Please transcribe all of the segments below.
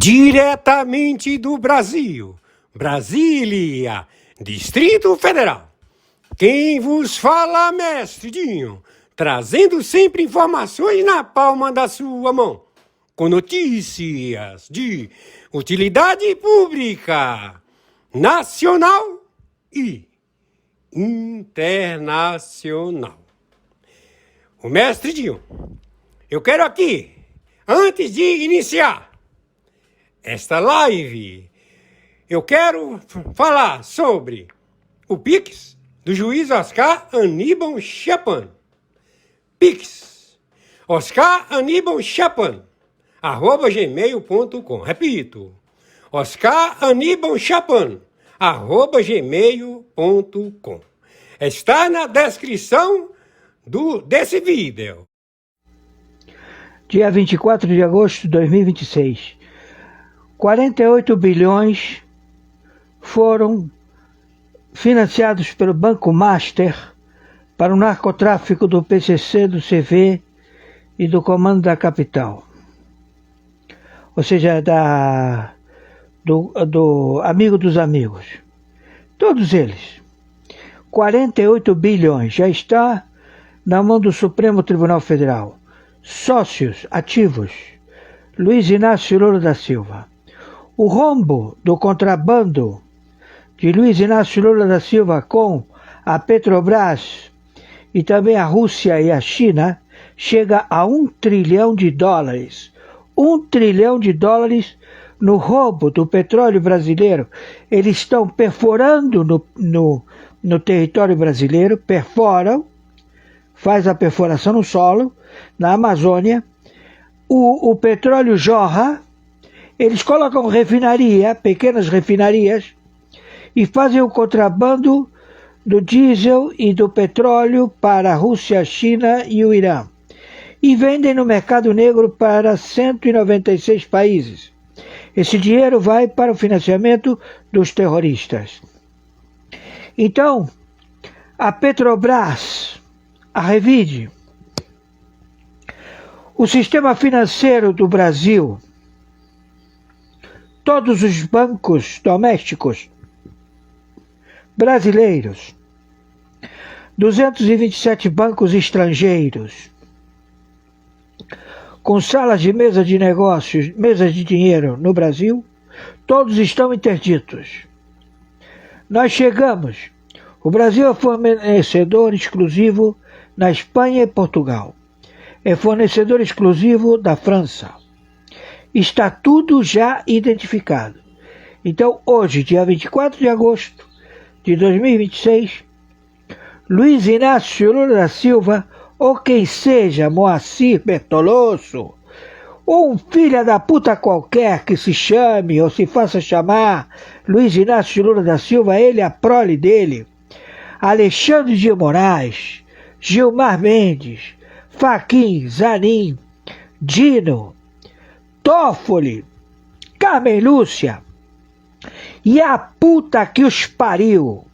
Diretamente do Brasil, Brasília, Distrito Federal. Quem vos fala, mestre Dinho, trazendo sempre informações na palma da sua mão, com notícias de utilidade pública, nacional e internacional. O mestre Dinho, eu quero aqui, antes de iniciar esta live, eu quero falar sobre o Pix do juiz Oscar Aníbal Chapan. Pix, Oscar Aníbal Chapan, @gmail.com. Repito, Oscar Aníbal Chapan, @gmail.com. Está na descrição desse vídeo. Dia 24 de agosto de 2026. 48 bilhões foram financiados pelo Banco Master para o narcotráfico do PCC, do CV e do Comando da Capital. Ou seja, do amigo dos amigos. Todos eles. 48 bilhões. Já está na mão do Supremo Tribunal Federal. Sócios ativos: Luiz Inácio Lula da Silva. O rombo do contrabando de Luiz Inácio Lula da Silva com a Petrobras e também a Rússia e a China chega a $1 trilhão. $1 trilhão no roubo do petróleo brasileiro. Eles estão perforando no território brasileiro, perforam, faz a perfuração no solo, na Amazônia, o petróleo jorra, eles colocam refinaria, pequenas refinarias, e fazem o contrabando do diesel e do petróleo para a Rússia, a China e o Irã. E vendem no mercado negro para 196 países. Esse dinheiro vai para o financiamento dos terroristas. Então, a Petrobras, a Revide, o sistema financeiro do Brasil, todos os bancos domésticos brasileiros, 227 bancos estrangeiros, com salas de mesa de negócios, mesas de dinheiro no Brasil, todos estão interditos. Nós chegamos, o Brasil é fornecedor exclusivo na Espanha e Portugal, é fornecedor exclusivo da França. Está tudo já identificado. Então, hoje, dia 24 de agosto de 2026, Luiz Inácio Lula da Silva, ou quem seja, Moacir Bertoloso, ou um filho da puta qualquer que se chame ou se faça chamar Luiz Inácio Lula da Silva, ele, a prole dele, Alexandre de Moraes, Gilmar Mendes, Fachin, Zanin, Dino, Toffoli, Carmen Lúcia e a puta que os pariu.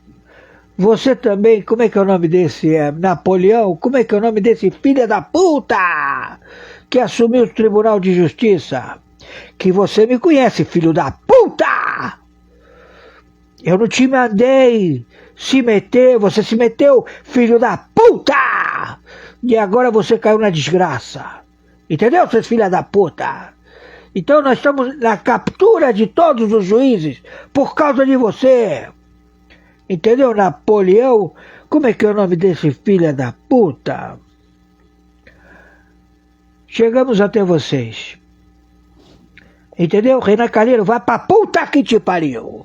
Você também, como é que é o nome desse Napoleão? Como é que é o nome desse filho da puta que assumiu o Tribunal de Justiça? Que você me conhece, filho da puta! Eu não te mandei se meter, você se meteu, filho da puta! E agora você caiu na desgraça. Entendeu, seus filhos da puta? Então nós estamos na captura de todos os juízes por causa de você. Entendeu, Napoleão? Como é que é o nome desse filho da puta? Chegamos até vocês. Entendeu? Renan Calheiro, vai pra puta que te pariu.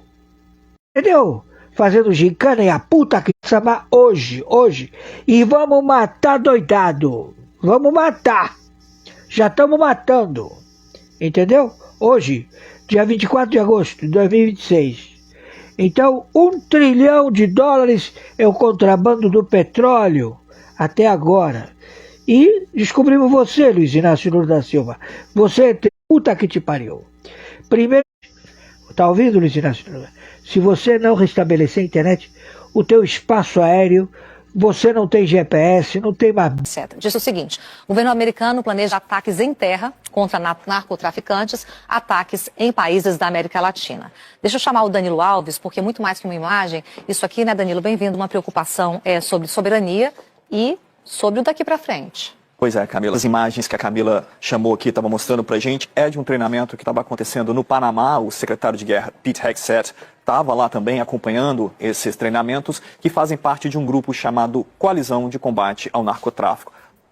Entendeu? Fazendo gincana e a puta que te chamar hoje. E vamos matar doidado. Vamos matar. Já estamos matando. Entendeu? Hoje, dia 24 de agosto de 2026. Então, $1 trilhão é o contrabando do petróleo até agora. E descobrimos você, Luiz Inácio Lula da Silva. Você é puta que te pariu. Primeiro, tá ouvindo, Luiz Inácio Lula? Se você não restabelecer a internet, o teu espaço aéreo você não tem GPS, não tem mais. etc. Diz o seguinte: o governo americano planeja ataques em terra contra narcotraficantes, ataques em países da América Latina. Deixa eu chamar o Danilo Alves, porque muito mais que uma imagem, isso aqui, né, Danilo, bem-vindo, uma preocupação sobre soberania e sobre o daqui para frente. Pois é, Camila. As imagens que a Camila chamou aqui, estava mostrando pra gente, é de um treinamento que estava acontecendo no Panamá. O secretário de guerra, Pete Hegseth, estava lá também acompanhando esses treinamentos que fazem parte de um grupo chamado Coalizão de Combate ao Narcotráfico.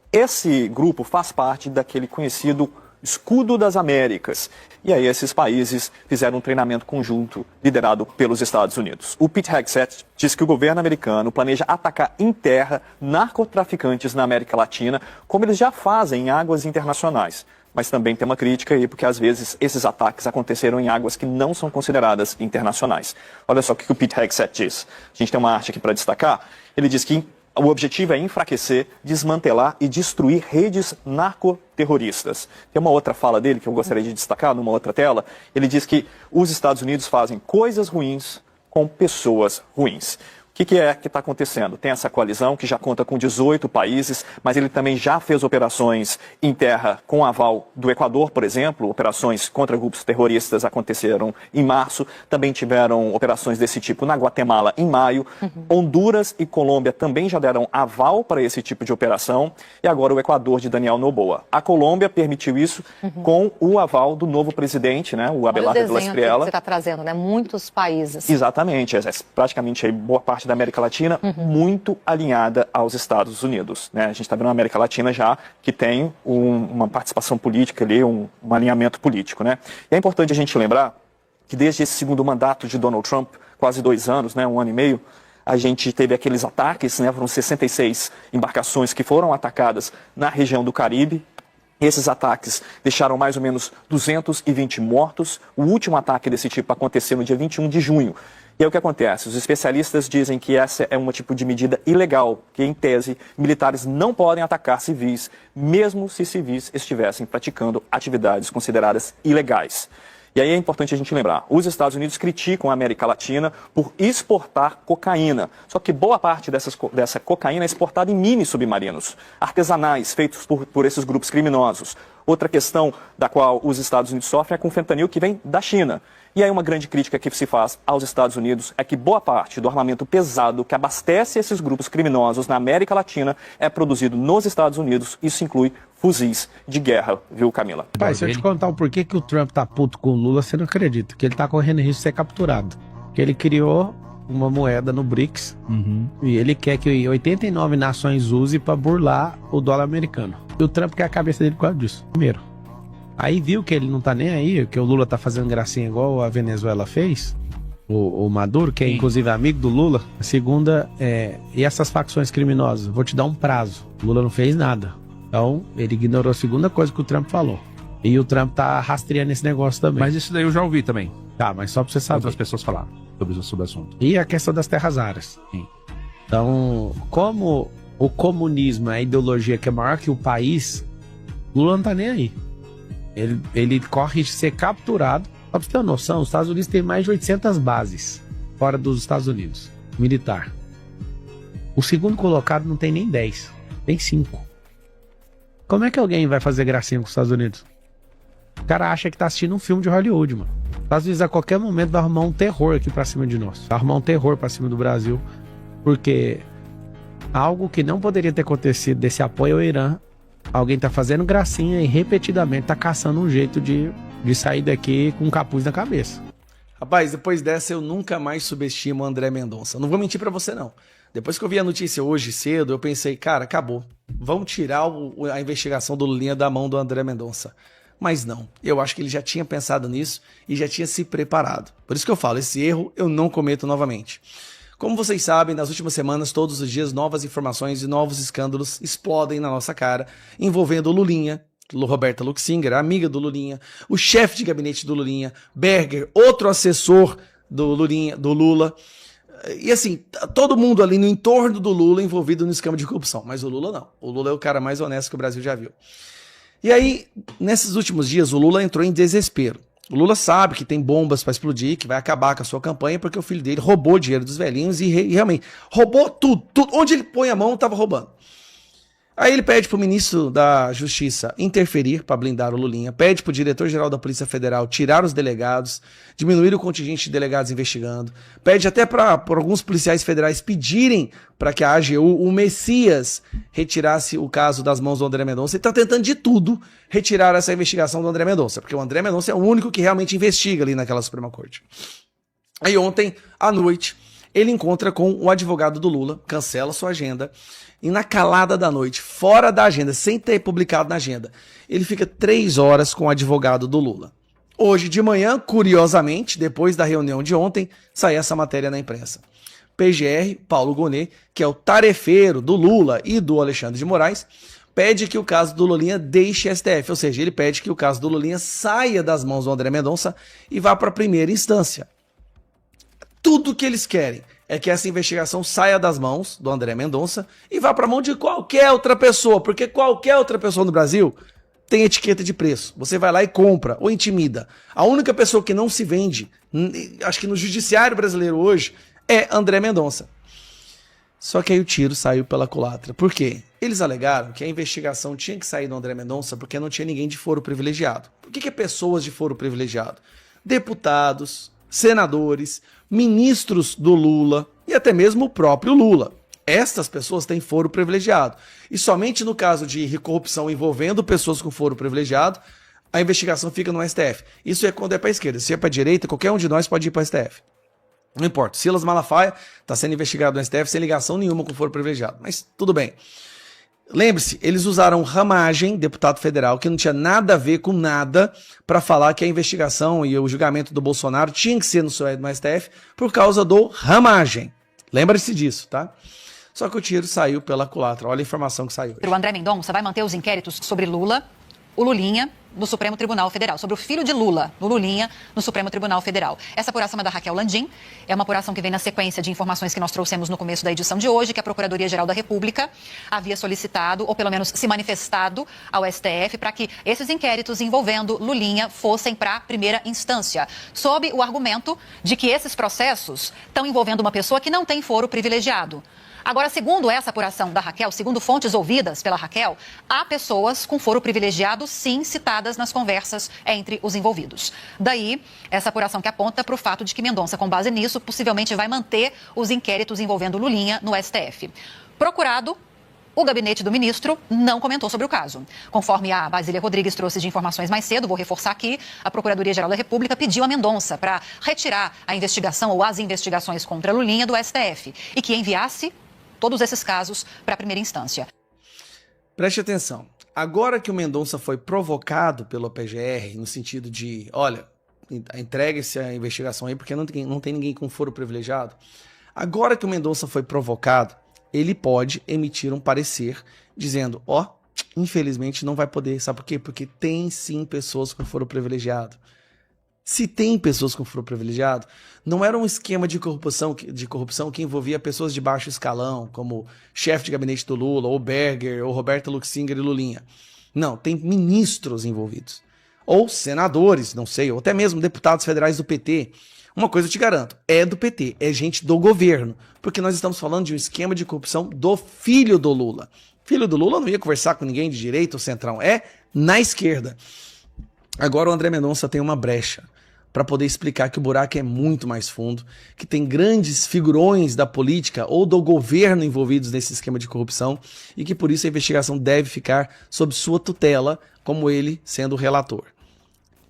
Esse grupo faz parte daquele conhecido Escudo das Américas. E aí esses países fizeram um treinamento conjunto liderado pelos Estados Unidos. O Pete Hegseth diz que o governo americano planeja atacar em terra narcotraficantes na América Latina, como eles já fazem em águas internacionais. Mas também tem uma crítica aí, porque às vezes esses ataques aconteceram em águas que não são consideradas internacionais. Olha só o que o Pete Hegseth diz. A gente tem uma arte aqui para destacar. Ele diz que o objetivo é enfraquecer, desmantelar e destruir redes narcoterroristas. Tem uma outra fala dele que eu gostaria de destacar numa outra tela. Ele diz que os Estados Unidos fazem coisas ruins com pessoas ruins. O que é que está acontecendo? Tem essa coalizão que já conta com 18 países, mas ele também já fez operações em terra com aval do Equador, por exemplo. Operações contra grupos terroristas aconteceram em março. Também tiveram operações desse tipo na Guatemala em maio. Honduras e Colômbia também já deram aval para esse tipo de operação. E agora o Equador de Daniel Noboa. A Colômbia permitiu isso com o aval do novo presidente, né, o Abelardo de la Espriella. Que você está trazendo, né? Muitos países. Exatamente. É praticamente aí, boa parte da América Latina muito alinhada aos Estados Unidos, né? A gente está vendo uma América Latina já que tem uma participação política ali, um alinhamento político, né? E é importante a gente lembrar que desde esse segundo mandato de Donald Trump, quase 2 anos, né, 1 ano e meio, a gente teve aqueles ataques, né? Foram 66 embarcações que foram atacadas na região do Caribe. Esses ataques deixaram mais ou menos 220 mortos. O último ataque desse tipo aconteceu no dia 21 de junho. E aí o que acontece? Os especialistas dizem que essa é um tipo de medida ilegal, que em tese militares não podem atacar civis, mesmo se civis estivessem praticando atividades consideradas ilegais. E aí é importante a gente lembrar, os Estados Unidos criticam a América Latina por exportar cocaína. Só que boa parte dessa cocaína é exportada em mini submarinos, artesanais, feitos por esses grupos criminosos. Outra questão da qual os Estados Unidos sofrem é com fentanil que vem da China. E aí uma grande crítica que se faz aos Estados Unidos é que boa parte do armamento pesado que abastece esses grupos criminosos na América Latina é produzido nos Estados Unidos. Isso inclui fuzis de guerra, viu, Camila? Pai, se eu te contar o porquê que o Trump tá puto com o Lula, você não acredita. Que ele tá correndo risco de ser capturado. Que ele criou uma moeda no BRICS e ele quer que 89 nações use pra burlar o dólar americano. E o Trump quer a cabeça dele por causa disso. Primeiro. Aí viu que ele não tá nem aí, que o Lula tá fazendo gracinha igual a Venezuela fez, o Maduro, que é inclusive amigo do Lula. A segunda e essas facções criminosas, vou te dar um prazo. O Lula não fez nada. Então, ele ignorou a segunda coisa que o Trump falou. E o Trump tá rastreando esse negócio também. Mas isso daí eu já ouvi também. Tá, mas só pra você saber. Outras pessoas falaram sobre o assunto. E a questão das terras raras. Sim. Então, como o comunismo é a ideologia que é maior que o país, Lula não tá nem aí. Ele corre de ser capturado. Só pra você ter uma noção, os Estados Unidos tem mais de 800 bases fora dos Estados Unidos, militar. O segundo colocado não tem nem 10, tem 5. Como é que alguém vai fazer gracinha com os Estados Unidos? O cara acha que tá assistindo um filme de Hollywood, mano. Os Estados Unidos a qualquer momento vai arrumar um terror aqui pra cima de nós. Vai arrumar um terror pra cima do Brasil. Porque algo que não poderia ter acontecido desse apoio ao Irã, alguém tá fazendo gracinha e repetidamente tá caçando um jeito de sair daqui com um capuz na cabeça. Rapaz, depois dessa eu nunca mais subestimo o André Mendonça. Não vou mentir pra você, não. Depois que eu vi a notícia hoje cedo, eu pensei, cara, acabou. Vamos tirar a investigação do Lulinha da mão do André Mendonça. Mas não. Eu acho que ele já tinha pensado nisso e já tinha se preparado. Por isso que eu falo, esse erro eu não cometo novamente. Como vocês sabem, nas últimas semanas, todos os dias, novas informações e novos escândalos explodem na nossa cara, envolvendo o Lulinha, Roberta Luxinger, amiga do Lulinha, o chefe de gabinete do Lulinha, Berger, outro assessor do Lula. E assim, todo mundo ali no entorno do Lula envolvido no esquema de corrupção. Mas o Lula não. O Lula é o cara mais honesto que o Brasil já viu. E aí, nesses últimos dias, o Lula entrou em desespero. O Lula sabe que tem bombas para explodir, que vai acabar com a sua campanha, porque o filho dele roubou dinheiro dos velhinhos e realmente roubou tudo. Onde ele põe a mão, estava roubando. Aí ele pede pro ministro da Justiça interferir para blindar o Lulinha, pede pro diretor-geral da Polícia Federal tirar os delegados, diminuir o contingente de delegados investigando, pede até para alguns policiais federais pedirem para que a AGU, o Messias, retirasse o caso das mãos do André Mendonça. Ele está tentando de tudo retirar essa investigação do André Mendonça, porque o André Mendonça é o único que realmente investiga ali naquela Suprema Corte. Aí ontem, à noite, ele encontra com o advogado do Lula, cancela sua agenda, e na calada da noite, fora da agenda, sem ter publicado na agenda, ele fica 3 horas com o advogado do Lula. Hoje de manhã, curiosamente, depois da reunião de ontem, saiu essa matéria na imprensa. PGR, Paulo Gonet, que é o tarefeiro do Lula e do Alexandre de Moraes, pede que o caso do Lulinha deixe STF, ou seja, ele pede que o caso do Lulinha saia das mãos do André Mendonça e vá para a primeira instância. Tudo que eles querem é que essa investigação saia das mãos do André Mendonça e vá para a mão de qualquer outra pessoa, porque qualquer outra pessoa no Brasil tem etiqueta de preço. Você vai lá e compra ou intimida. A única pessoa que não se vende, acho que no judiciário brasileiro hoje, é André Mendonça. Só que aí o tiro saiu pela culatra. Por quê? Eles alegaram que a investigação tinha que sair do André Mendonça porque não tinha ninguém de foro privilegiado. Por que é pessoas de foro privilegiado? Deputados, senadores, ministros do Lula e até mesmo o próprio Lula. Estas pessoas têm foro privilegiado. E somente no caso de corrupção envolvendo pessoas com foro privilegiado, a investigação fica no STF. Isso é quando é para a esquerda. Se é para a direita, qualquer um de nós pode ir para o STF. Não importa. Silas Malafaia está sendo investigado no STF sem ligação nenhuma com foro privilegiado. Mas tudo bem. Lembre-se, eles usaram Ramagem, deputado federal, que não tinha nada a ver com nada, para falar que a investigação e o julgamento do Bolsonaro tinha que ser no STF por causa do Ramagem. Lembre-se disso, tá? Só que o tiro saiu pela culatra. Olha a informação que saiu hoje. O André Mendonça vai manter os inquéritos sobre Lula, o Lulinha, no Supremo Tribunal Federal, sobre o filho de Lula, no Lulinha, no Supremo Tribunal Federal. Essa apuração é da Raquel Landim, é uma apuração que vem na sequência de informações que nós trouxemos no começo da edição de hoje, que a Procuradoria-Geral da República havia solicitado, ou pelo menos se manifestado ao STF, para que esses inquéritos envolvendo Lulinha fossem para a primeira instância, sob o argumento de que esses processos estão envolvendo uma pessoa que não tem foro privilegiado. Agora, segundo essa apuração da Raquel, segundo fontes ouvidas pela Raquel, há pessoas com foro privilegiado, sim, citadas nas conversas entre os envolvidos. Daí, essa apuração que aponta para o fato de que Mendonça, com base nisso, possivelmente vai manter os inquéritos envolvendo Lulinha no STF. Procurado, o gabinete do ministro não comentou sobre o caso. Conforme a Basília Rodrigues trouxe de informações mais cedo, vou reforçar aqui, a Procuradoria-Geral da República pediu a Mendonça para retirar a investigação ou as investigações contra Lulinha do STF e que enviasse todos esses casos para a primeira instância. Preste atenção. Agora que o Mendonça foi provocado pelo PGR, no sentido de, olha, entregue-se a investigação aí porque não tem ninguém com foro privilegiado. Agora que o Mendonça foi provocado, ele pode emitir um parecer dizendo, infelizmente não vai poder. Sabe por quê? Porque tem sim pessoas com foro privilegiado. Se tem pessoas com foro privilegiado, não era um esquema de corrupção que envolvia pessoas de baixo escalão, como chefe de gabinete do Lula, ou Berger, ou Roberta Luxinger e Lulinha. Não, tem ministros envolvidos. Ou senadores, não sei, ou até mesmo deputados federais do PT. Uma coisa eu te garanto, é do PT, é gente do governo. Porque nós estamos falando de um esquema de corrupção do filho do Lula. Filho do Lula não ia conversar com ninguém de direita ou centrão, é na esquerda. Agora o André Mendonça tem uma brecha para poder explicar que o buraco é muito mais fundo, que tem grandes figurões da política ou do governo envolvidos nesse esquema de corrupção e que por isso a investigação deve ficar sob sua tutela, como ele sendo o relator.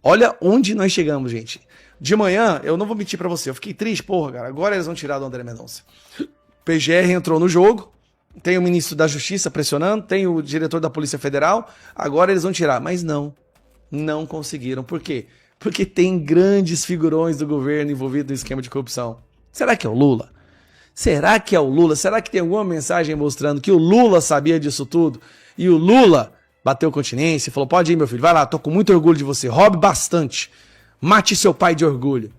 Olha onde nós chegamos, gente. De manhã, eu não vou mentir para você, eu fiquei triste, cara, agora eles vão tirar do André Mendonça. PGR entrou no jogo, tem o ministro da Justiça pressionando, tem o diretor da Polícia Federal, agora eles vão tirar, mas não conseguiram. Por quê? Porque tem grandes figurões do governo envolvidos no esquema de corrupção. Será que é o Lula? Será que é o Lula? Será que tem alguma mensagem mostrando que o Lula sabia disso tudo? E o Lula bateu continência e falou, pode ir meu filho, vai lá, tô com muito orgulho de você, roube bastante, mate seu pai de orgulho.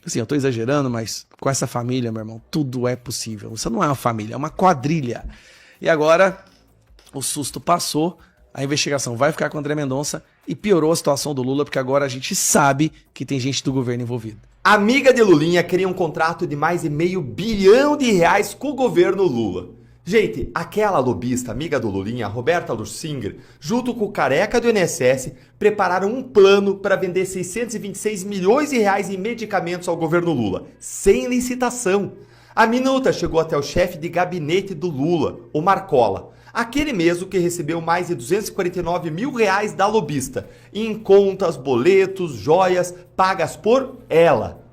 Assim, eu tô exagerando, mas com essa família, meu irmão, tudo é possível. Isso não é uma família, é uma quadrilha. E agora, o susto passou, a investigação vai ficar com o André Mendonça e piorou a situação do Lula, porque agora a gente sabe que tem gente do governo envolvida. Amiga de Lulinha queria um contrato de mais de R$500 bilhão com o governo Lula. Gente, aquela lobista, amiga do Lulinha, Roberta Luxinger, junto com o careca do INSS, prepararam um plano para vender R$626 milhões em medicamentos ao governo Lula, sem licitação. A minuta chegou até o chefe de gabinete do Lula, o Marcola, aquele mesmo que recebeu mais de R$249 mil da lobista, em contas, boletos, joias, pagas por ela.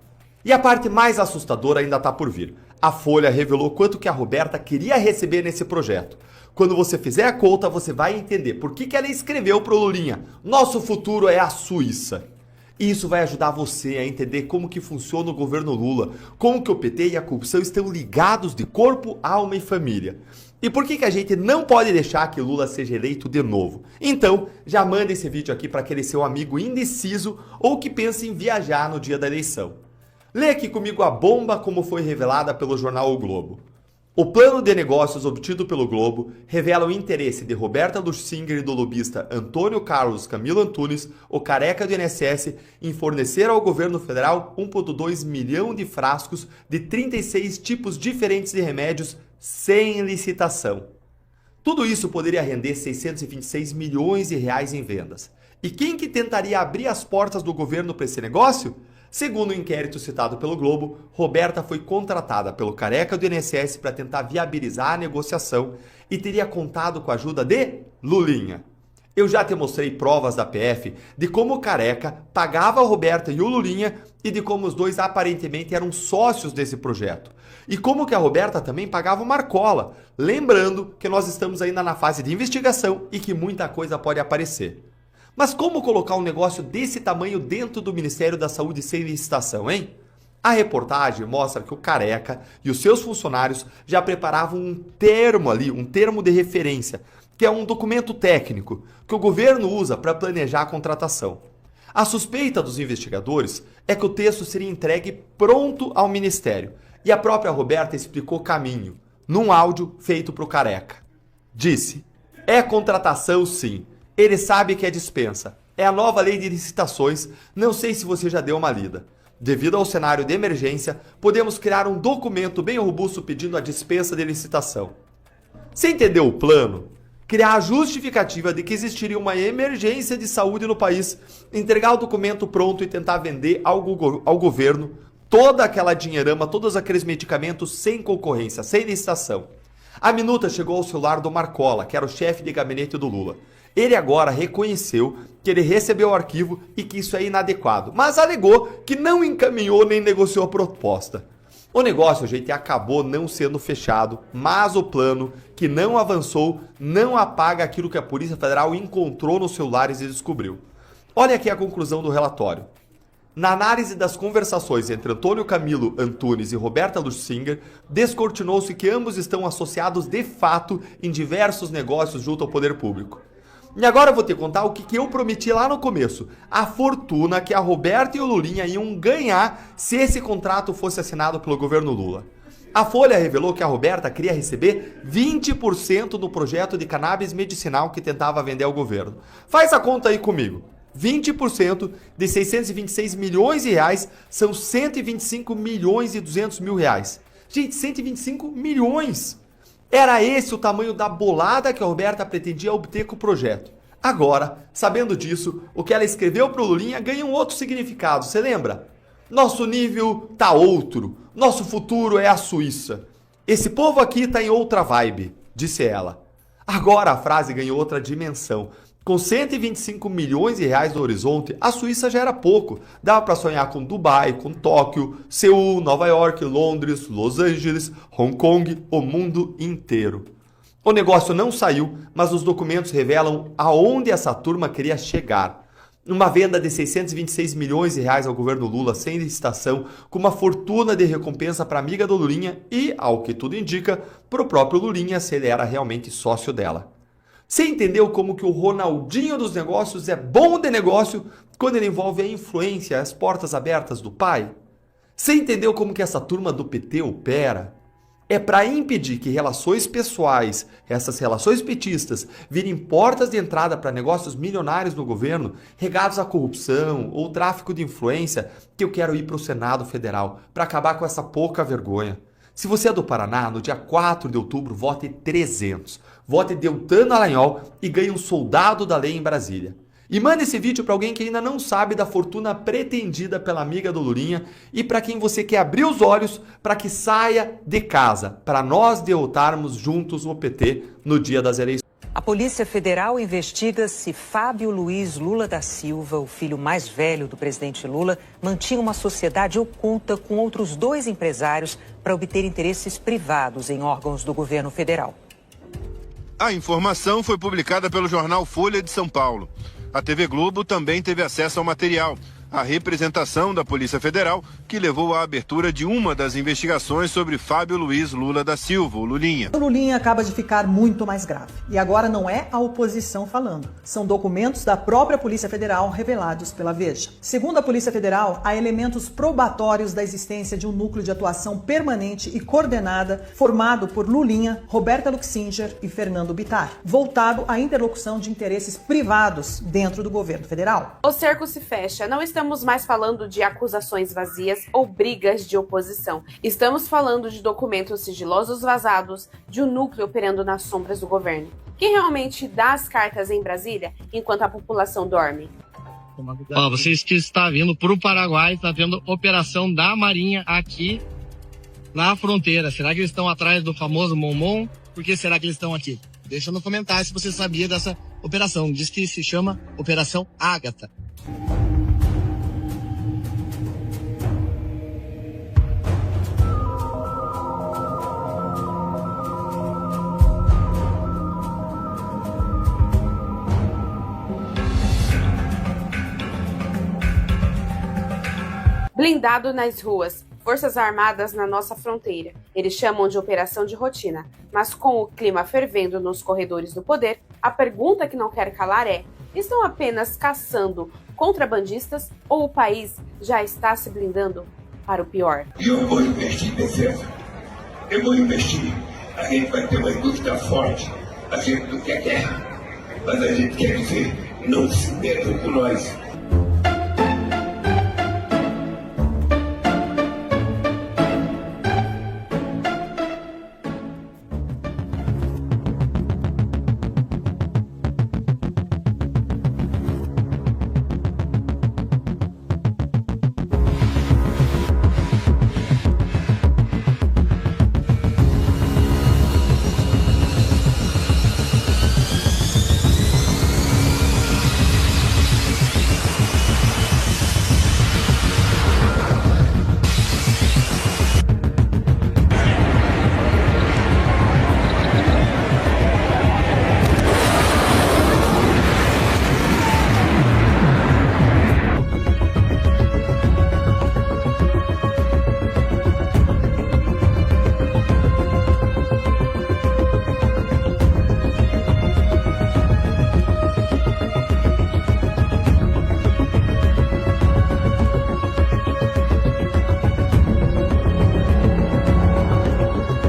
E a parte mais assustadora ainda está por vir. A Folha revelou quanto que a Roberta queria receber nesse projeto. Quando você fizer a conta, você vai entender por que ela escreveu pro Lulinha: nosso futuro é a Suíça. E isso vai ajudar você a entender como que funciona o governo Lula, como que o PT e a corrupção estão ligados de corpo, alma e família. E por que a gente não pode deixar que Lula seja eleito de novo? Então, já manda esse vídeo aqui para aquele seu amigo indeciso ou que pensa em viajar no dia da eleição. Lê aqui comigo a bomba como foi revelada pelo jornal O Globo. O plano de negócios obtido pelo Globo revela o interesse de Roberta Luxinger e do lobista Antônio Carlos Camilo Antunes, o careca do INSS, em fornecer ao governo federal 1,2 milhão de frascos de 36 tipos diferentes de remédios sem licitação. Tudo isso poderia render R$626 milhões em vendas. E quem que tentaria abrir as portas do governo para esse negócio? Segundo o inquérito citado pelo Globo, Roberta foi contratada pelo careca do INSS para tentar viabilizar a negociação e teria contado com a ajuda de Lulinha. Eu já te mostrei provas da PF de como o careca pagava a Roberta e o Lulinha e de como os dois aparentemente eram sócios desse projeto. E como que a Roberta também pagava o Marcola. Lembrando que nós estamos ainda na fase de investigação e que muita coisa pode aparecer. Mas como colocar um negócio desse tamanho dentro do Ministério da Saúde sem licitação, hein? A reportagem mostra que o careca e os seus funcionários já preparavam um termo de referência, que é um documento técnico que o governo usa para planejar a contratação. A suspeita dos investigadores é que o texto seria entregue pronto ao Ministério, e a própria Roberta explicou o caminho, num áudio feito para o careca. Disse: é contratação sim. Ele sabe que é dispensa. É a nova lei de licitações, não sei se você já deu uma lida. Devido ao cenário de emergência, podemos criar um documento bem robusto pedindo a dispensa de licitação. Você entendeu o plano? Criar a justificativa de que existiria uma emergência de saúde no país, entregar o documento pronto e tentar vender ao governo toda aquela dinheirama, todos aqueles medicamentos sem concorrência, sem licitação. A minuta chegou ao celular do Marcola, que era o chefe de gabinete do Lula. Ele agora reconheceu que ele recebeu o arquivo e que isso é inadequado, mas alegou que não encaminhou nem negociou a proposta. O negócio, gente, acabou não sendo fechado, mas o plano, que não avançou, não apaga aquilo que a Polícia Federal encontrou nos celulares e descobriu. Olha aqui a conclusão do relatório. Na análise das conversações entre Antônio Camilo Antunes e Roberta Luxinger, descortinou-se que ambos estão associados de fato em diversos negócios junto ao poder público. E agora eu vou te contar o que eu prometi lá no começo. A fortuna que a Roberta e o Lulinha iam ganhar se esse contrato fosse assinado pelo governo Lula. A Folha revelou que a Roberta queria receber 20% do projeto de cannabis medicinal que tentava vender ao governo. Faz a conta aí comigo. 20% de R$626 milhões são R$125 milhões e 200 mil. Gente, 125 milhões! Era esse o tamanho da bolada que a Roberta pretendia obter com o projeto. Agora, sabendo disso, o que ela escreveu pro Lulinha ganha um outro significado, você lembra? Nosso nível tá outro, nosso futuro é a Suíça. Esse povo aqui tá em outra vibe, disse ela. Agora a frase ganhou outra dimensão. Com 125 milhões de reais no horizonte, a Suíça já era pouco. Dava para sonhar com Dubai, com Tóquio, Seul, Nova York, Londres, Los Angeles, Hong Kong, o mundo inteiro. O negócio não saiu, mas os documentos revelam aonde essa turma queria chegar. Uma venda de 626 milhões de reais ao governo Lula sem licitação, com uma fortuna de recompensa para a amiga do Lulinha e, ao que tudo indica, para o próprio Lulinha se ele era realmente sócio dela. Você entendeu como que o Ronaldinho dos negócios é bom de negócio quando ele envolve a influência, as portas abertas do pai? Você entendeu como que essa turma do PT opera? É para impedir que relações pessoais, essas relações petistas, virem portas de entrada para negócios milionários no governo, regados à corrupção ou tráfico de influência, que eu quero ir para o Senado Federal, para acabar com essa pouca vergonha. Se você é do Paraná, no dia 4 de outubro, vote 300. Vote Deltan Dallagnol e ganhe um soldado da lei em Brasília. E manda esse vídeo para alguém que ainda não sabe da fortuna pretendida pela amiga do Lulinha e para quem você quer abrir os olhos para que saia de casa, para nós derrotarmos juntos o PT no dia das eleições. A Polícia Federal investiga se Fábio Luiz Lula da Silva, o filho mais velho do presidente Lula, mantinha uma sociedade oculta com outros 2 empresários para obter interesses privados em órgãos do governo federal. A informação foi publicada pelo jornal Folha de São Paulo. A TV Globo também teve acesso ao material, a representação da Polícia Federal, que levou à abertura de uma das investigações sobre Fábio Luiz Lula da Silva, o Lulinha. O Lulinha acaba de ficar muito mais grave. E agora não é a oposição falando. São documentos da própria Polícia Federal revelados pela Veja. Segundo a Polícia Federal, há elementos probatórios da existência de um núcleo de atuação permanente e coordenada formado por Lulinha, Roberta Luxinger e Fernando Bittar, voltado à interlocução de interesses privados dentro do governo federal. O cerco se fecha. Não estamos mais falando de acusações vazias ou brigas de oposição. Estamos falando de documentos sigilosos vazados, de um núcleo operando nas sombras do governo. Quem realmente dá as cartas em Brasília enquanto a população dorme? Vocês que estão vindo para o Paraguai, está vendo operação da Marinha aqui na fronteira. Será que eles estão atrás do famoso Momon? Por que será que eles estão aqui? Deixa no comentário se você sabia dessa operação. Diz que se chama Operação Ágata. Blindado nas ruas, Forças Armadas na nossa fronteira. Eles chamam de operação de rotina. Mas com o clima fervendo nos corredores do poder, a pergunta que não quer calar é: estão apenas caçando contrabandistas ou o país já está se blindando para o pior? Eu vou investir em defesa. Eu vou investir. A gente vai ter uma indústria forte. A gente não quer guerra. Mas a gente quer dizer, não se metam com nós.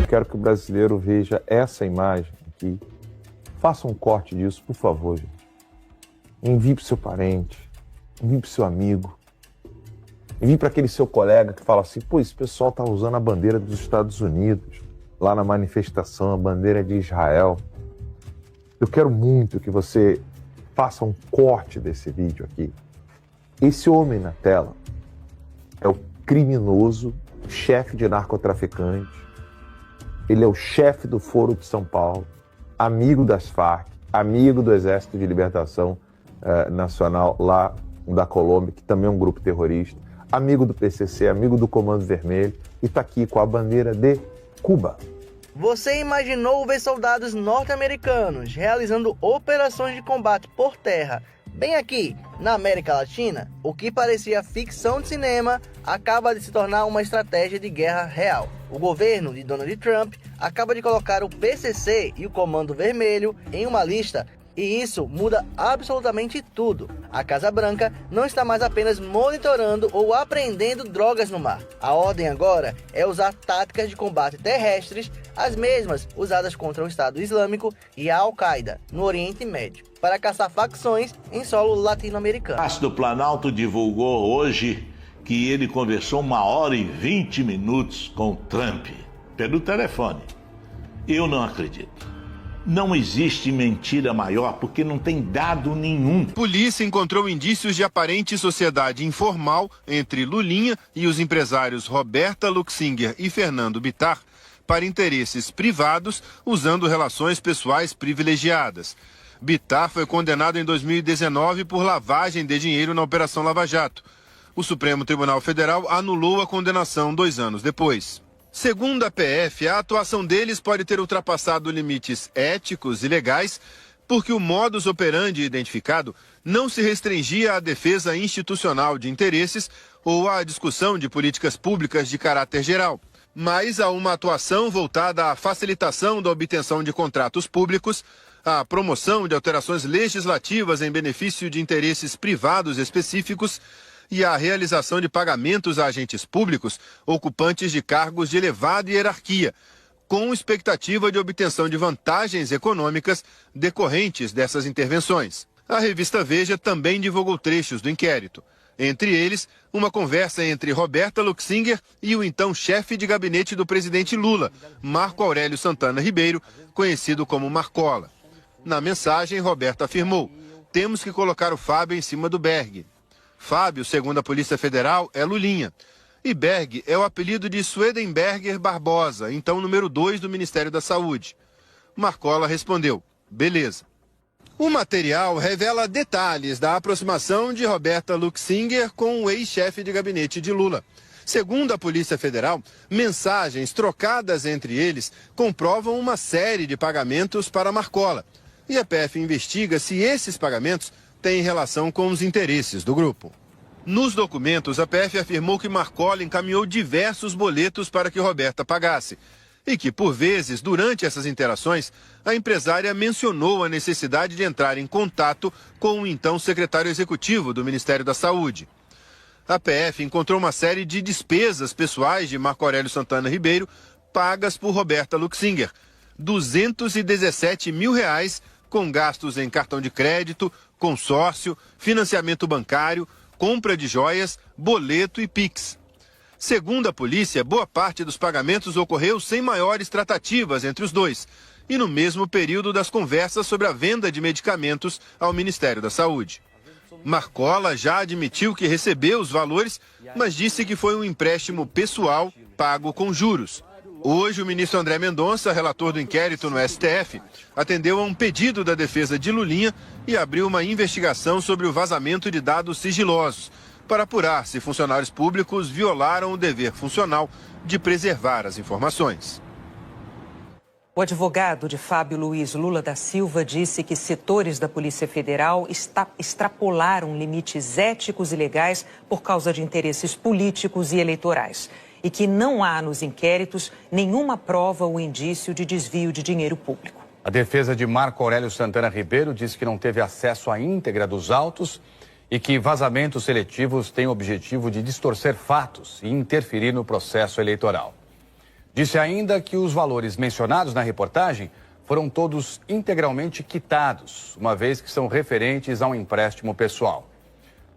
Quero que o brasileiro veja essa imagem aqui. Faça um corte disso, por favor, gente. Envie para o seu parente, envie para o seu amigo, envie para aquele seu colega que fala assim: pô, esse pessoal está usando a bandeira dos Estados Unidos, lá na manifestação, a bandeira de Israel. Eu quero muito que você faça um corte desse vídeo aqui. Esse homem na tela é o criminoso, chefe de narcotraficante. Ele é o chefe do Foro de São Paulo, amigo das Farc, amigo do Exército de Libertação Nacional lá da Colômbia, que também é um grupo terrorista, amigo do PCC, amigo do Comando Vermelho, e está aqui com a bandeira de Cuba. Você imaginou ver soldados norte-americanos realizando operações de combate por terra bem aqui, na América Latina? O que parecia ficção de cinema acaba de se tornar uma estratégia de guerra real. O governo de Donald Trump acaba de colocar o PCC e o Comando Vermelho em uma lista E isso muda absolutamente tudo. A Casa Branca não está mais apenas monitorando ou apreendendo drogas no mar. A ordem agora é usar táticas de combate terrestres, as mesmas usadas contra o Estado Islâmico e a Al-Qaeda no Oriente Médio, para caçar facções em solo latino-americano. O Palácio do Planalto divulgou hoje que ele conversou 1h20 com Trump pelo telefone. Eu não acredito. Não existe mentira maior porque não tem dado nenhum. Polícia encontrou indícios de aparente sociedade informal entre Lulinha e os empresários Roberta Luxinger e Fernando Bittar para interesses privados, usando relações pessoais privilegiadas. Bittar foi condenado em 2019 por lavagem de dinheiro na Operação Lava Jato. O Supremo Tribunal Federal anulou a condenação 2 anos depois. Segundo a PF, a atuação deles pode ter ultrapassado limites éticos e legais, porque o modus operandi identificado não se restringia à defesa institucional de interesses ou à discussão de políticas públicas de caráter geral, mas a uma atuação voltada à facilitação da obtenção de contratos públicos, à promoção de alterações legislativas em benefício de interesses privados específicos e a realização de pagamentos a agentes públicos ocupantes de cargos de elevada hierarquia, com expectativa de obtenção de vantagens econômicas decorrentes dessas intervenções. A revista Veja também divulgou trechos do inquérito. Entre eles, uma conversa entre Roberta Luxinger e o então chefe de gabinete do presidente Lula, Marco Aurélio Santana Ribeiro, conhecido como Marcola. Na mensagem, Roberta afirmou: "Temos que colocar o Fábio em cima do Berg." Fábio, segundo a Polícia Federal, é Lulinha. E Berg é o apelido de Swedenberger Barbosa, então número 2 do Ministério da Saúde. Marcola respondeu: "Beleza." O material revela detalhes da aproximação de Roberta Luxinger com o ex-chefe de gabinete de Lula. Segundo a Polícia Federal, mensagens trocadas entre eles comprovam uma série de pagamentos para Marcola. E a PF investiga se esses pagamentos têm relação com os interesses do grupo. Nos documentos, a PF afirmou que Marcola encaminhou diversos boletos para que Roberta pagasse e que, por vezes, durante essas interações, a empresária mencionou a necessidade de entrar em contato com o então secretário executivo do Ministério da Saúde. A PF encontrou uma série de despesas pessoais de Marco Aurélio Santana Ribeiro pagas por Roberta Luxinger, R$217 mil, com gastos em cartão de crédito, consórcio, financiamento bancário, compra de joias, boleto e Pix. Segundo a polícia, boa parte dos pagamentos ocorreu sem maiores tratativas entre os dois e no mesmo período das conversas sobre a venda de medicamentos ao Ministério da Saúde. Marcola já admitiu que recebeu os valores, mas disse que foi um empréstimo pessoal pago com juros. Hoje, o ministro André Mendonça, relator do inquérito no STF, atendeu a um pedido da defesa de Lulinha e abriu uma investigação sobre o vazamento de dados sigilosos, para apurar se funcionários públicos violaram o dever funcional de preservar as informações. O advogado de Fábio Luiz Lula da Silva disse que setores da Polícia Federal extrapolaram limites éticos e legais por causa de interesses políticos e eleitorais. E que não há nos inquéritos nenhuma prova ou indício de desvio de dinheiro público. A defesa de Marco Aurélio Santana Ribeiro disse que não teve acesso à íntegra dos autos e que vazamentos seletivos têm o objetivo de distorcer fatos e interferir no processo eleitoral. Disse ainda que os valores mencionados na reportagem foram todos integralmente quitados, uma vez que são referentes a um empréstimo pessoal.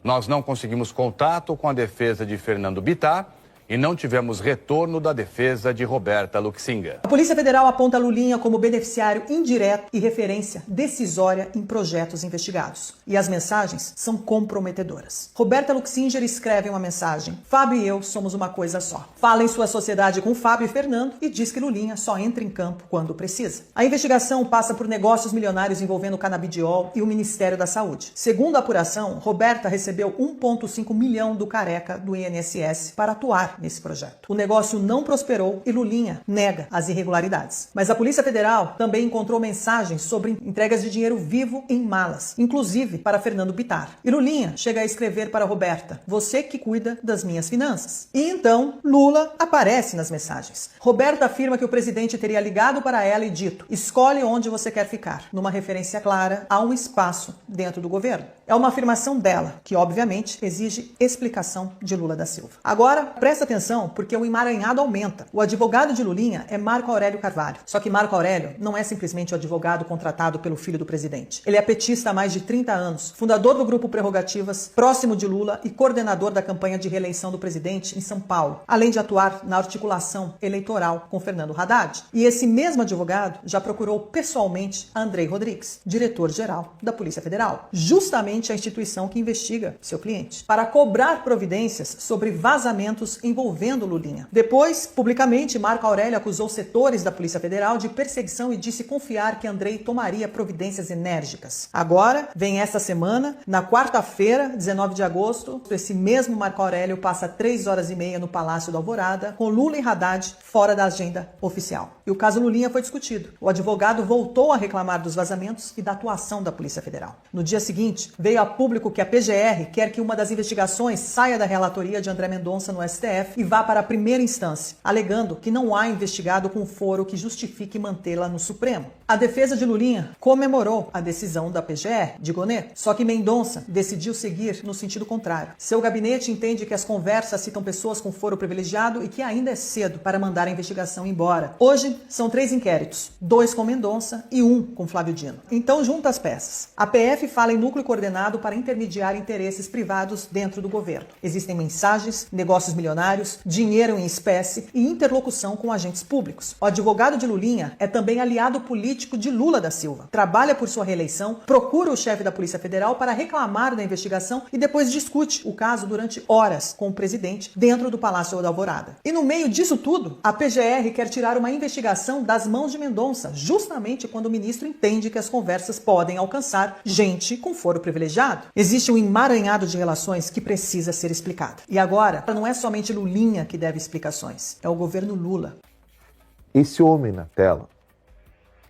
Nós não conseguimos contato com a defesa de Fernando Bittar e não tivemos retorno da defesa de Roberta Luxinger. A Polícia Federal aponta Lulinha como beneficiário indireto e referência decisória em projetos investigados. E as mensagens são comprometedoras. Roberta Luxinger escreve uma mensagem: "Fábio e eu somos uma coisa só." Fala em sua sociedade com Fábio e Fernando e diz que Lulinha só entra em campo quando precisa. A investigação passa por negócios milionários envolvendo o canabidiol e o Ministério da Saúde. Segundo a apuração, Roberta recebeu 1,5 milhão do Careca do INSS para atuar nesse projeto. O negócio não prosperou e Lulinha nega as irregularidades. Mas a Polícia Federal também encontrou mensagens sobre entregas de dinheiro vivo em malas, inclusive para Fernando Bittar. E Lulinha chega a escrever para Roberta: você que cuida das minhas finanças. E então Lula aparece nas mensagens. Roberta afirma que o presidente teria ligado para ela e dito: escolhe onde você quer ficar, numa referência clara a um espaço dentro do governo. É uma afirmação dela, que obviamente exige explicação de Lula da Silva. Agora, presta atenção, porque o emaranhado aumenta. O advogado de Lulinha é Marco Aurélio Carvalho. Só que Marco Aurélio não é simplesmente o advogado contratado pelo filho do presidente. Ele é petista há mais de 30 anos, fundador do Grupo Prerrogativas, próximo de Lula e coordenador da campanha de reeleição do presidente em São Paulo, além de atuar na articulação eleitoral com Fernando Haddad. E esse mesmo advogado já procurou pessoalmente Andrei Rodrigues, diretor-geral da Polícia Federal, justamente a instituição que investiga seu cliente, para cobrar providências sobre vazamentos envolvendo Lulinha. Depois, publicamente, Marco Aurélio acusou setores da Polícia Federal de perseguição e disse confiar que Andrei tomaria providências enérgicas. Agora, vem esta semana, na quarta-feira, 19 de agosto, esse mesmo Marco Aurélio passa 3 horas e meia no Palácio da Alvorada, com Lula e Haddad fora da agenda oficial. E o caso Lulinha foi discutido. O advogado voltou a reclamar dos vazamentos e da atuação da Polícia Federal. No dia seguinte, veio a público que a PGR quer que uma das investigações saia da relatoria de André Mendonça no STF e vá para a primeira instância, alegando que não há investigado com foro que justifique mantê-la no Supremo. A defesa de Lulinha comemorou a decisão da PGR, de Gonê, só que Mendonça decidiu seguir no sentido contrário. Seu gabinete entende que as conversas citam pessoas com foro privilegiado e que ainda é cedo para mandar a investigação embora. Hoje, são 3 inquéritos, 2 com Mendonça e 1 com Flávio Dino. Então, junta as peças. A PF fala em núcleo coordenado para intermediar interesses privados dentro do governo. Existem mensagens, negócios milionários, dinheiro em espécie e interlocução com agentes públicos. O advogado de Lulinha é também aliado político de Lula da Silva. Trabalha por sua reeleição, procura o chefe da Polícia Federal para reclamar da investigação e depois discute o caso durante horas com o presidente dentro do Palácio da Alvorada. E no meio disso tudo, a PGR quer tirar uma investigação das mãos de Mendonça, justamente quando o ministro entende que as conversas podem alcançar gente com foro privilegiado. Existe um emaranhado de relações que precisa ser explicado. E agora, não é somente Lulinha que deve explicações, é o governo Lula. Esse homem na tela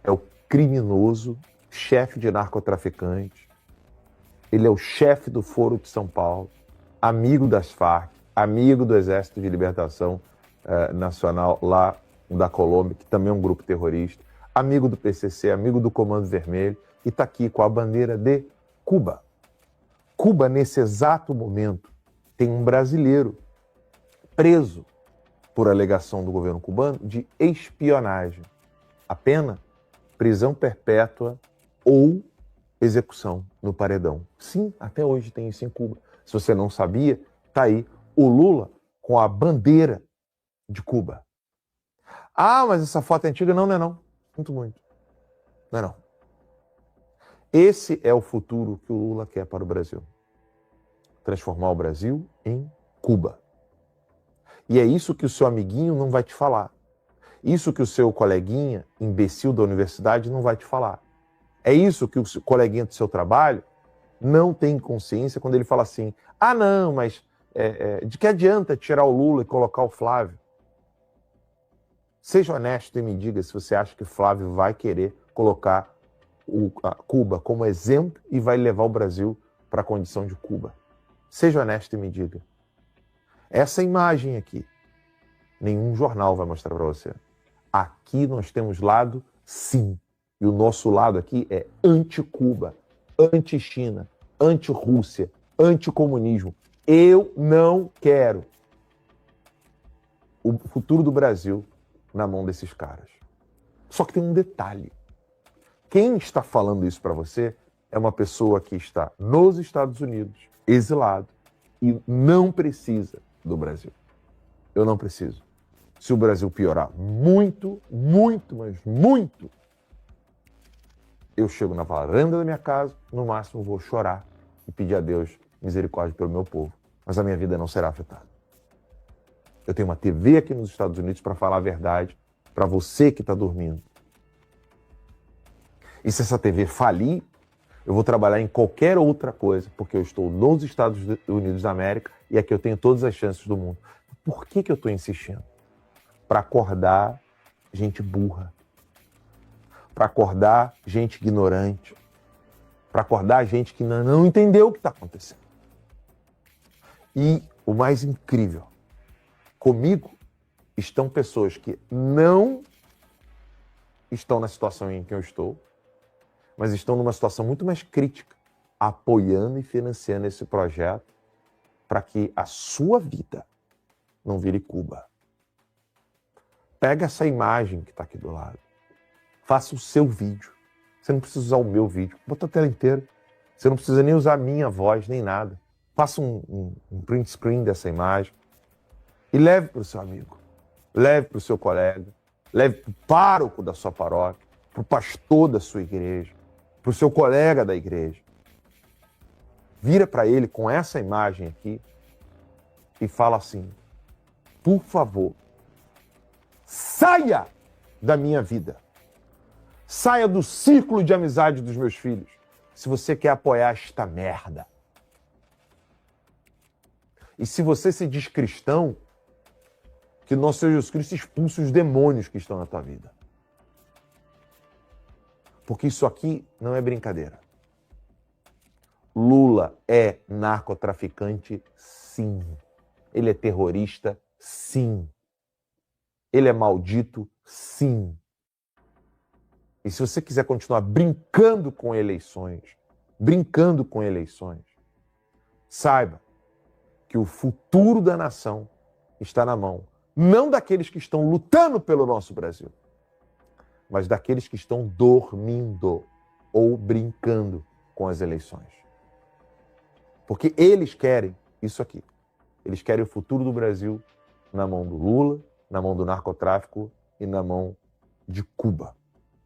é o criminoso, chefe de narcotraficante, ele é o chefe do Foro de São Paulo, amigo das Farc, amigo do Exército de Libertação Nacional lá da Colômbia, que também é um grupo terrorista, amigo do PCC, amigo do Comando Vermelho, e está aqui com a bandeira de Cuba. Cuba, nesse exato momento, tem um brasileiro preso por alegação do governo cubano de espionagem. A pena? Prisão perpétua ou execução no paredão. Sim, até hoje tem isso em Cuba. Se você não sabia, tá aí o Lula com a bandeira de Cuba. Ah, mas essa foto é antiga? Não, não é não. Muito, muito. Não é não. Esse é o futuro que o Lula quer para o Brasil. Transformar o Brasil em Cuba. E é isso que o seu amiguinho não vai te falar. Isso que o seu coleguinha, imbecil da universidade, não vai te falar. É isso que o coleguinha do seu trabalho não tem consciência quando ele fala assim: ah, não, mas de que adianta tirar o Lula e colocar o Flávio? Seja honesto e me diga se você acha que Flávio vai querer colocar a Cuba como exemplo e vai levar o Brasil para a condição de Cuba. Seja honesto e me diga. Essa imagem aqui, nenhum jornal vai mostrar para você. Aqui nós temos lado, sim. E o nosso lado aqui é anti-Cuba, anti-China, anti-Rússia, anti-comunismo. Eu não quero o futuro do Brasil na mão desses caras. Só que tem um detalhe. Quem está falando isso para você é uma pessoa que está nos Estados Unidos, exilado, e não precisa do Brasil. Eu não preciso. Se o Brasil piorar muito, muito, mas muito, eu chego na varanda da minha casa, no máximo vou chorar e pedir a Deus misericórdia pelo meu povo. Mas a minha vida não será afetada. Eu tenho uma TV aqui nos Estados Unidos para falar a verdade para você que está dormindo. E se essa TV falir, eu vou trabalhar em qualquer outra coisa, porque eu estou nos Estados Unidos da América e aqui eu tenho todas as chances do mundo. por que eu estou insistindo? Para acordar gente burra, para acordar gente ignorante, para acordar gente que não entendeu o que está acontecendo. E o mais incrível, comigo estão pessoas que não estão na situação em que eu estou, mas estão numa situação muito mais crítica, apoiando e financiando esse projeto para que a sua vida não vire Cuba. Pega essa imagem que está aqui do lado, faça o seu vídeo. Você não precisa usar o meu vídeo, bota a tela inteira. Você não precisa nem usar a minha voz, nem nada. Faça um print screen dessa imagem e leve para o seu amigo, leve para o seu colega, leve para o pároco da sua paróquia, para o pastor da sua igreja, para o seu colega da igreja. Vira para ele com essa imagem aqui e fala assim: por favor, saia da minha vida. Saia do círculo de amizade dos meus filhos, se você quer apoiar esta merda. E se você se diz cristão, que nosso Senhor Jesus Cristo expulse os demônios que estão na tua vida. Porque isso aqui não é brincadeira. Lula é narcotraficante, sim. Ele é terrorista, sim. Ele é maldito, sim. E se você quiser continuar brincando com eleições, saiba que o futuro da nação está na mão, não daqueles que estão lutando pelo nosso Brasil, mas daqueles que estão dormindo ou brincando com as eleições. Porque eles querem isso aqui. Eles querem o futuro do Brasil na mão do Lula, na mão do narcotráfico e na mão de Cuba.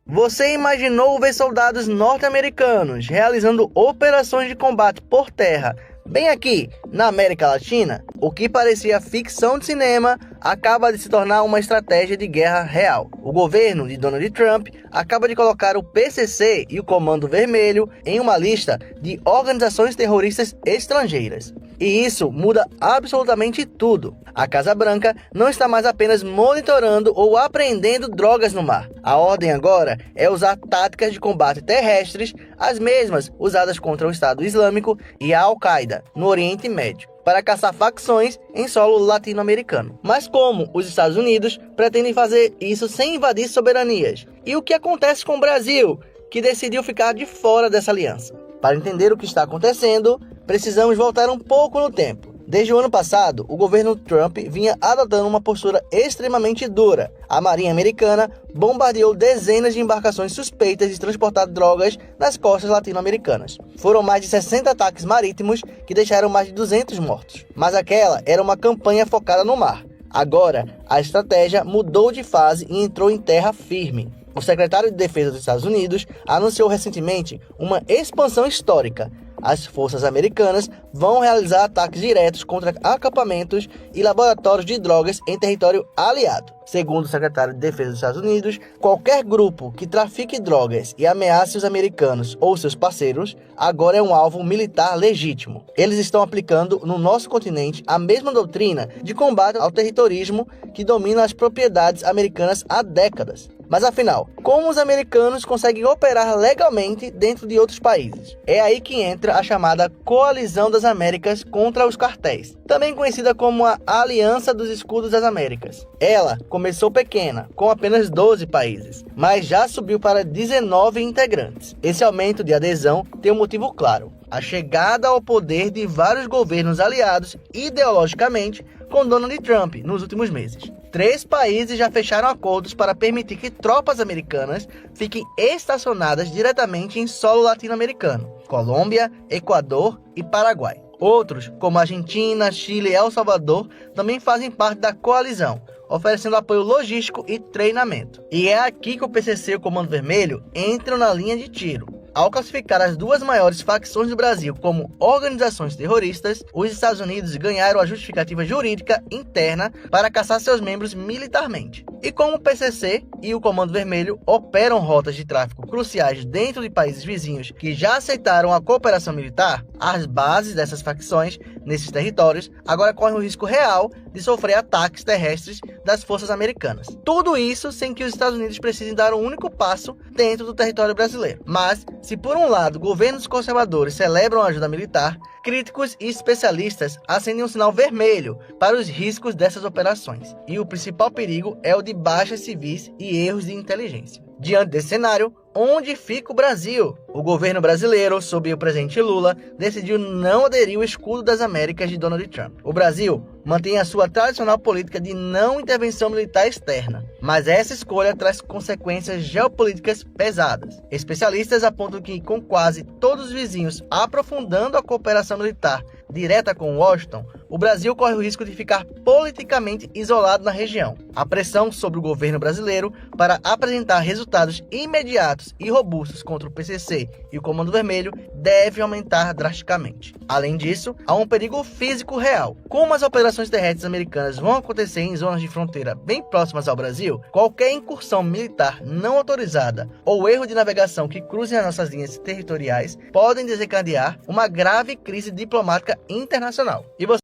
Você imaginou ver soldados norte-americanos realizando operações de combate por terra bem aqui, na América Latina? O que parecia ficção de cinema acaba de se tornar uma estratégia de guerra real. O governo de Donald Trump acaba de colocar o PCC e o Comando Vermelho em uma lista de organizações terroristas estrangeiras. E isso muda absolutamente tudo. A Casa Branca não está mais apenas monitorando ou apreendendo drogas no mar. A ordem agora é usar táticas de combate terrestres, as mesmas usadas contra o Estado Islâmico e a Al-Qaeda no Oriente Médio, para caçar facções em solo latino-americano. Mas como os Estados Unidos pretendem fazer isso sem invadir soberanias? E o que acontece com o Brasil, que decidiu ficar de fora dessa aliança? Para entender o que está acontecendo, precisamos voltar um pouco no tempo. Desde o ano passado, o governo Trump vinha adotando uma postura extremamente dura. A Marinha Americana bombardeou dezenas de embarcações suspeitas de transportar drogas nas costas latino-americanas. Foram mais de 60 ataques marítimos que deixaram mais de 200 mortos. Mas aquela era uma campanha focada no mar. Agora, a estratégia mudou de fase e entrou em terra firme. O secretário de Defesa dos Estados Unidos anunciou recentemente uma expansão histórica. As forças americanas vão realizar ataques diretos contra acampamentos e laboratórios de drogas em território aliado. Segundo o secretário de Defesa dos Estados Unidos, qualquer grupo que trafique drogas e ameace os americanos ou seus parceiros agora é um alvo militar legítimo. Eles estão aplicando no nosso continente a mesma doutrina de combate ao terrorismo que domina as propriedades americanas há décadas. Mas afinal, como os americanos conseguem operar legalmente dentro de outros países? É aí que entra a chamada Coalizão das Américas contra os cartéis, também conhecida como a Aliança dos Escudos das Américas. Ela começou pequena, com apenas 12 países, mas já subiu para 19 integrantes. Esse aumento de adesão tem um motivo claro: a chegada ao poder de vários governos aliados ideologicamente com Donald Trump nos últimos meses. 3 países já fecharam acordos para permitir que tropas americanas fiquem estacionadas diretamente em solo latino-americano: Colômbia, Equador e Paraguai. Outros, como Argentina, Chile e El Salvador, também fazem parte da coalizão, oferecendo apoio logístico e treinamento. E é aqui que o PCC e o Comando Vermelho entram na linha de tiro. Ao classificar as duas maiores facções do Brasil como organizações terroristas, os Estados Unidos ganharam a justificativa jurídica interna para caçar seus membros militarmente. E como o PCC e o Comando Vermelho operam rotas de tráfico cruciais dentro de países vizinhos que já aceitaram a cooperação militar, as bases dessas facções nesses territórios agora correm o risco real de sofrer ataques terrestres das forças americanas. Tudo isso sem que os Estados Unidos precisem dar um único passo dentro do território brasileiro. Mas, se por um lado governos conservadores celebram a ajuda militar, críticos e especialistas acendem um sinal vermelho para os riscos dessas operações. E o principal perigo é o de baixas civis e erros de inteligência. Diante desse cenário, onde fica o Brasil? O governo brasileiro, sob o presidente Lula, decidiu não aderir ao escudo das Américas de Donald Trump. O Brasil mantém a sua tradicional política de não intervenção militar externa, mas essa escolha traz consequências geopolíticas pesadas. Especialistas apontam que, com quase todos os vizinhos aprofundando a cooperação militar direta com Washington, o Brasil corre o risco de ficar politicamente isolado na região. A pressão sobre o governo brasileiro para apresentar resultados imediatos e robustos contra o PCC e o Comando Vermelho deve aumentar drasticamente. Além disso, há um perigo físico real. Como as operações terrestres americanas vão acontecer em zonas de fronteira bem próximas ao Brasil, qualquer incursão militar não autorizada ou erro de navegação que cruzem as nossas linhas territoriais podem desencadear uma grave crise diplomática internacional. E você